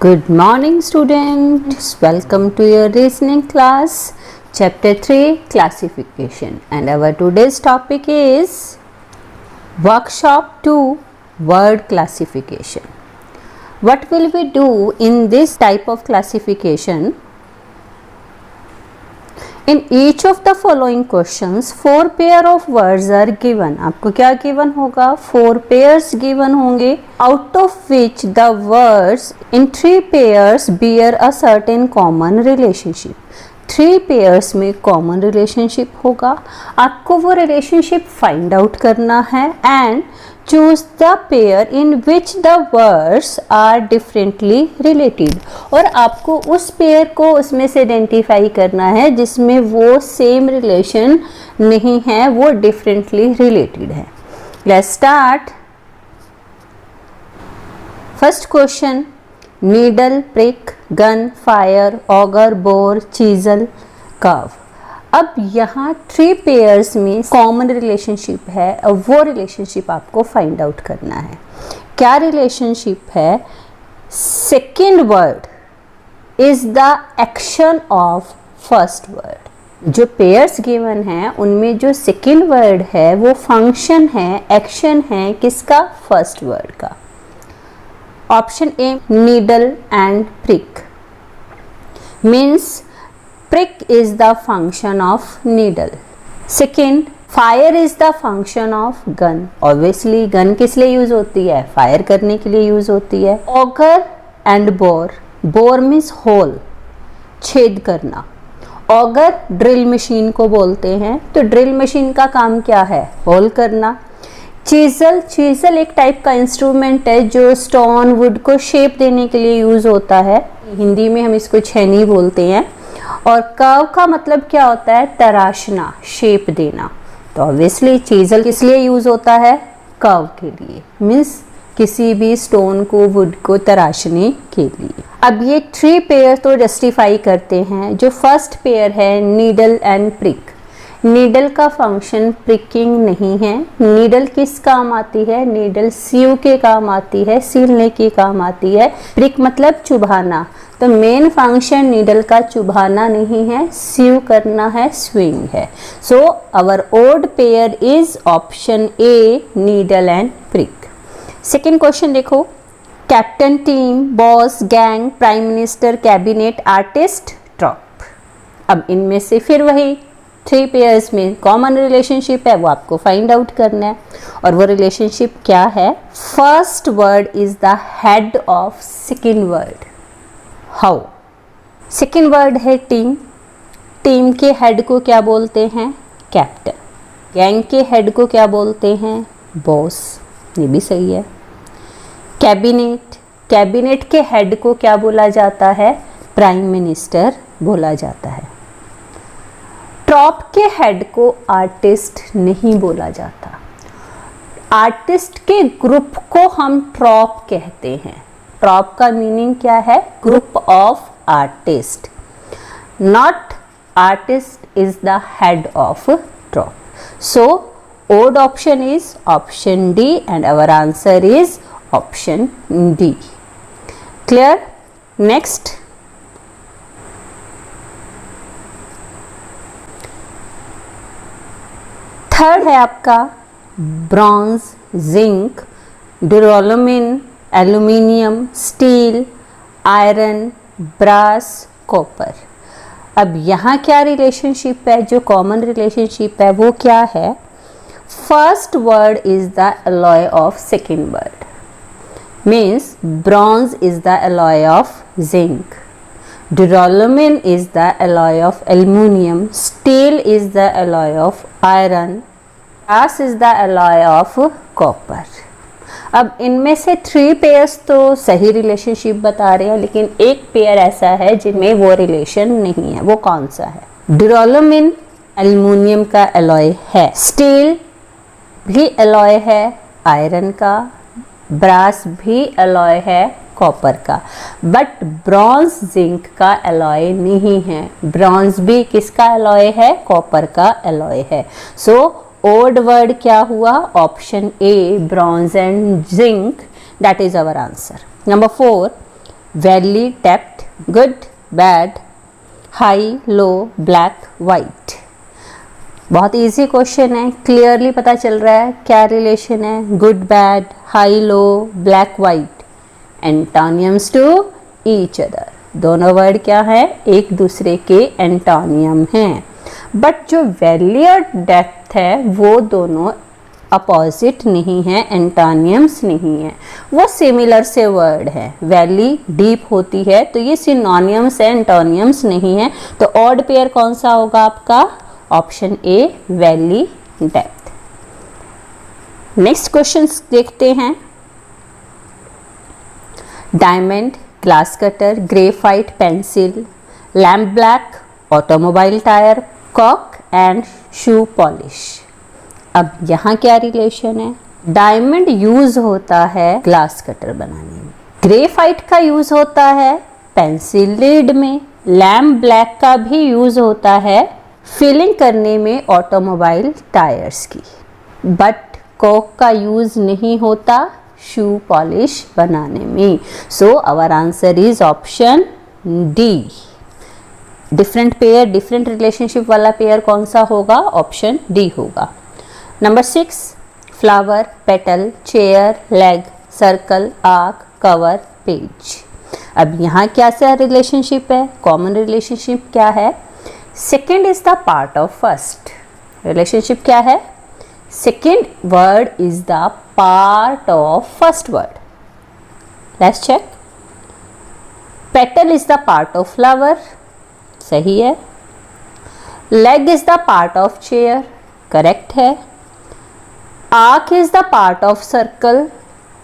Good morning students, welcome to your reasoning class, chapter 3 classification, and our today's topic is workshop 2 word classification. What will we do in this type of classification? In each of the following questions, 4 pair of words are given. आपको क्या given होगा? 4 pairs given होंगे, out of which the words in 3 pairs bear a certain common relationship. 3 pairs में common relationship होगा. आपको वो relationship find out करना है and choose the pair in which the words are differently related. और आपको उस पेयर को उसमें से आइडेंटिफाई करना है जिसमें वो सेम रिलेशन नहीं है, वो डिफरेंटली रिलेटेड है. Let's start. First question, needle, prick, gun, fire, auger, bore, chisel, curve. अब यहाँ 3 पेयर्स में कॉमन रिलेशनशिप है और वो रिलेशनशिप आपको फाइंड आउट करना है. क्या रिलेशनशिप है? Second word is the action of first word. जो पेयर्स गिवन हैं उनमें जो सेकेंड वर्ड है वो फंक्शन है, एक्शन है किसका? फर्स्ट वर्ड का. Option A, needle and prick, means prick is the function of needle. Second, fire is the function of gun. Obviously gun किस लिए यूज होती है? फायर करने के लिए यूज होती है. auger and bore. bore means hole, छेद करना. auger ड्रिल मशीन को बोलते हैं, तो ड्रिल मशीन का काम क्या है? होल करना. चीजल, चीजल एक टाइप का इंस्ट्रूमेंट है जो स्टोन वुड को शेप देने के लिए यूज होता है. हिंदी में हम इसको छेनी बोलते हैं. और कर्व का मतलब क्या होता है? तराशना, शेप देना. तो ऑब्वियसली चीजल किस लिए यूज होता है? कर्व के लिए, मीन्स किसी भी स्टोन को, वुड को तराशने के लिए. अब ये 3 पेयर तो जस्टिफाई करते हैं. जो फर्स्ट पेयर है नीडल एंड प्रिक, नीडल का फंक्शन प्रिकिंग नहीं है. नीडल किस काम आती है? नीडल सीव के काम आती है, सीलने के काम आती है. प्रिक मतलब चुभाना, तो मेन फंक्शन नीडल का चुभाना नहीं है, सीव करना है, स्विंग है. So our odd pair is option A, needle and prick. Second question देखो, captain, team, boss, gang, prime minister, cabinet, artist, troupe. अब इनमें से फिर वही 3 पेयर्स में कॉमन रिलेशनशिप है, वो आपको फाइंड आउट करना है. और वो रिलेशनशिप क्या है? First word is the head of second word. How? Second word है टीम, टीम के हेड को क्या बोलते हैं? कैप्टन. गैंग के हेड को क्या बोलते हैं? बॉस. ये भी सही है. कैबिनेट, कैबिनेट के हेड को क्या बोला जाता है? प्राइम मिनिस्टर बोला जाता है. ट्रॉप के हेड को आर्टिस्ट नहीं बोला जाता. आर्टिस्ट के ग्रुप को हम ट्रॉप कहते हैं. ट्रॉप का मीनिंग क्या है? Group of artist. Not artist is the head of troupe. So odd option is option D and our answer is option D. Clear? Next. Third है आपका bronze, zinc, duralumin, aluminium, steel, iron, brass, copper. अब यहाँ क्या relationship है? जो common relationship है वो क्या है? First word is the alloy of second word, means bronze is the alloy of zinc, duralumin is the alloy of aluminium, steel is the alloy of iron, brass is the alloy of copper. अब इनमें से 3 pairs तो सही relationship बता रहे हैं, लेकिन एक पेयर ऐसा है जिनमें वो रिलेशन नहीं है. वो कौन सा है? ड्यूरेलुमिन एल्यूमिनियम का एलॉय है, स्टील भी एलॉय है आयरन का, ब्रास भी एलॉय है कॉपर का, बट ब्रॉन्ज जिंक का एलॉय नहीं है. ब्रॉन्ज भी किसका एलॉय है? कॉपर का एलॉय है. सो ओड वर्ड क्या हुआ? Option A, bronze and zinc. That is our answer. Number 4, valley, depth, good, bad, high, low, black, white. बहुत इजी क्वेश्चन है, क्लियरली पता चल रहा है क्या रिलेशन है, good bad, high low, black white, antonyms to each other. दोनों word क्या है, एक दूसरे के एंटोनियम हैं। बट जो वैली और डेप्थ है वो दोनों अपोजिट नहीं है, एंटोनियम्स नहीं है, वो सिमिलर से वर्ड है। वैली डीप होती है तो ये सिनोनियम्स है, एंटोनियम्स नहीं है। तो ऑड पेयर कौन सा होगा आपका, option A, valley, depth. Next question देखते हैं। Diamond, glass cutter, graphite pencil, lamp black, automobile tyre, cock and shoe polish. अब यहाँ क्या रिलेशन है, डायमंड यूज होता है ग्लास कटर बनाने में, ग्रेफाइट का यूज होता है पेंसिल लीड में, लैम्प ब्लैक का भी यूज होता है फिलिंग करने में ऑटोमोबाइल टायर्स की, बट कॉक का यूज नहीं होता शू पॉलिश बनाने में। So our answer is option D. Different pair, different relationship वाला पेयर कौन सा होगा, ऑप्शन डी होगा। Number 6, flower, petal, chair, leg, circle, arc, cover, page. अब यहाँ क्या सा रिलेशनशिप है, कॉमन रिलेशनशिप क्या है, second is the part of first. Relationship क्या है, second word is the part of first word. Let's check. Petal is the part of flower, सही है। Leg is the part of chair, correct है। Arc is the part of circle,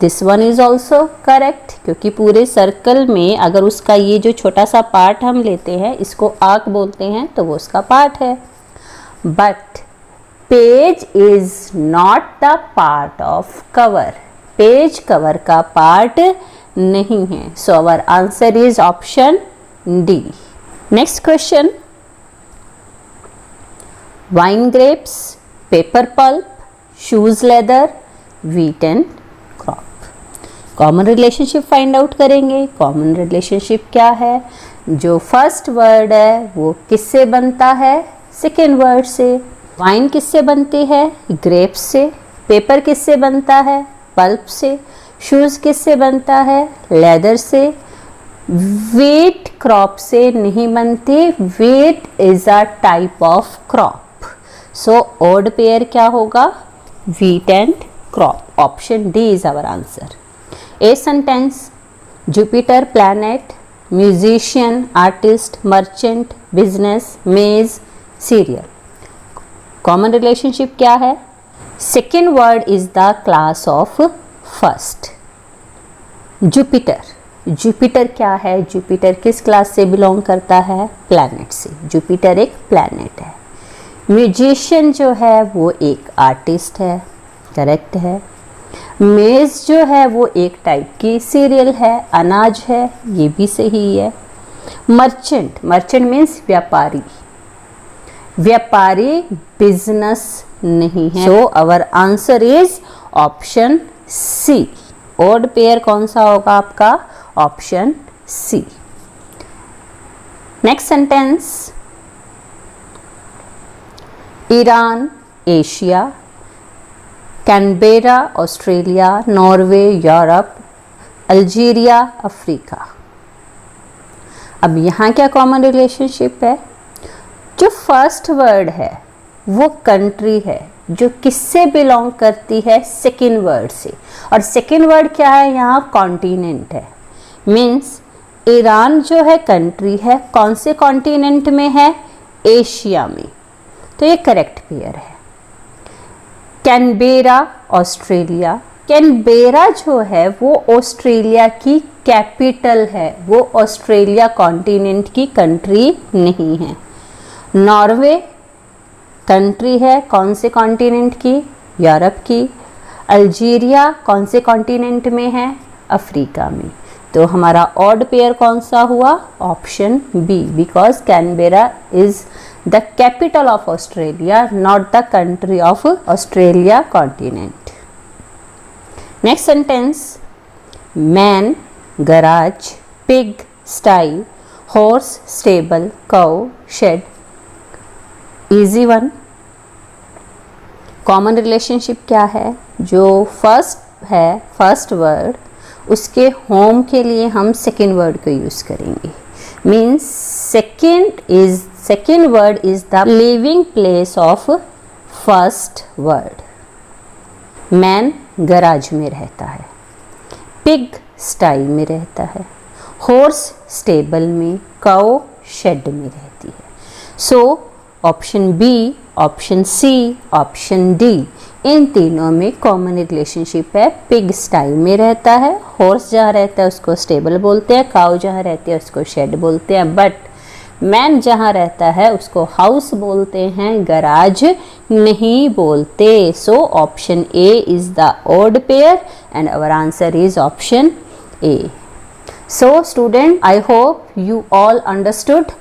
this one is also correct, क्योंकि पूरे circle में अगर उसका ये जो छोटा सा पार्ट हम लेते हैं इसको आर्क बोलते हैं तो वो उसका पार्ट है। But page is not the part of cover, page cover का पार्ट नहीं है। So our answer is option D. Next question, wine grapes, paper pulp, shoes leather, wheat and crop. Common relationship find out करेंगे। Common relationship क्या है, जो first word है वो किससे बनता है, सेकेंड वर्ड से। वाइन किससे बनती है, ग्रेप्स से। पेपर किससे बनता है, पल्प से। शूज किससे बनता है, लेदर से। व्हीट क्रॉप से नहीं बनती, wheat is a type of crop. So odd pair क्या होगा, wheat and crop. Option D is our answer. A sentence, Jupiter planet, musician, artist, merchant, business, maize, cereal. Common relationship क्या है, second word is the class of first. Jupiter, Jupiter क्या है, Jupiter किस class से belong करता है, planet से। Jupiter एक प्लैनेट है। म्यूजिशियन जो है वो एक आर्टिस्ट है, करेक्ट है। मेज जो है वो एक टाइप की सीरियल है, अनाज है, ये भी सही है। मर्चेंट, मर्चेंट मीन्स व्यापारी, व्यापारी बिजनेस नहीं है। So our answer is option C. Odd pair कौन सा होगा आपका, option C. Next sentence, Iran, Asia, Canberra, Australia, Norway, Europe, Algeria, Africa. अब यहाँ क्या कॉमन रिलेशनशिप है, जो फर्स्ट वर्ड है वो कंट्री है जो किससे बिलोंग करती है, सेकेंड वर्ड से। और सेकेंड वर्ड क्या है यहाँ, कॉन्टिनेंट है। मीन्स ईरान जो है कंट्री है, कौन से कॉन्टिनेंट में है, एशिया में। तो ये करेक्ट पेयर है। कैनबेरा, ऑस्ट्रेलिया, कैनबेरा जो है वो ऑस्ट्रेलिया की कैपिटल है, वो ऑस्ट्रेलिया कॉन्टिनेंट की कंट्री नहीं है। नॉर्वे कंट्री है, कौन से कॉन्टिनेंट की, यूरोप की। अल्जीरिया कौन से कॉन्टिनेंट में है, अफ्रीका में। तो हमारा ऑड पेयर कौन सा हुआ, option B, because Canberra is the capital of Australia, not the country of Australia continent. Next sentence, man, garage, pig, sty, horse, stable, cow, shed. Easy one. Common relationship क्या है? जो first है, first word, उसके home के लिए हम second word को use करेंगे. Means second word is the living place of first word. Man garage में रहता है, पिग स्टाई में रहता है, हॉर्स स्टेबल में, काउ शेड में रहती है. So option B, option C, option D, इन तीनों में कॉमन रिलेशनशिप है. पिग स्टाई में रहता है, हॉर्स जहाँ रहता है उसको स्टेबल बोलते हैं, काउ जहाँ रहती है उसको शेड बोलते हैं, बट मैन जहाँ रहता है उसको हाउस बोलते हैं, गराज नहीं बोलते. So option A is the odd pair and our answer is option A. So student, I hope you all understood.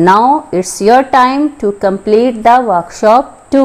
Now it's your time to complete the workshop 2.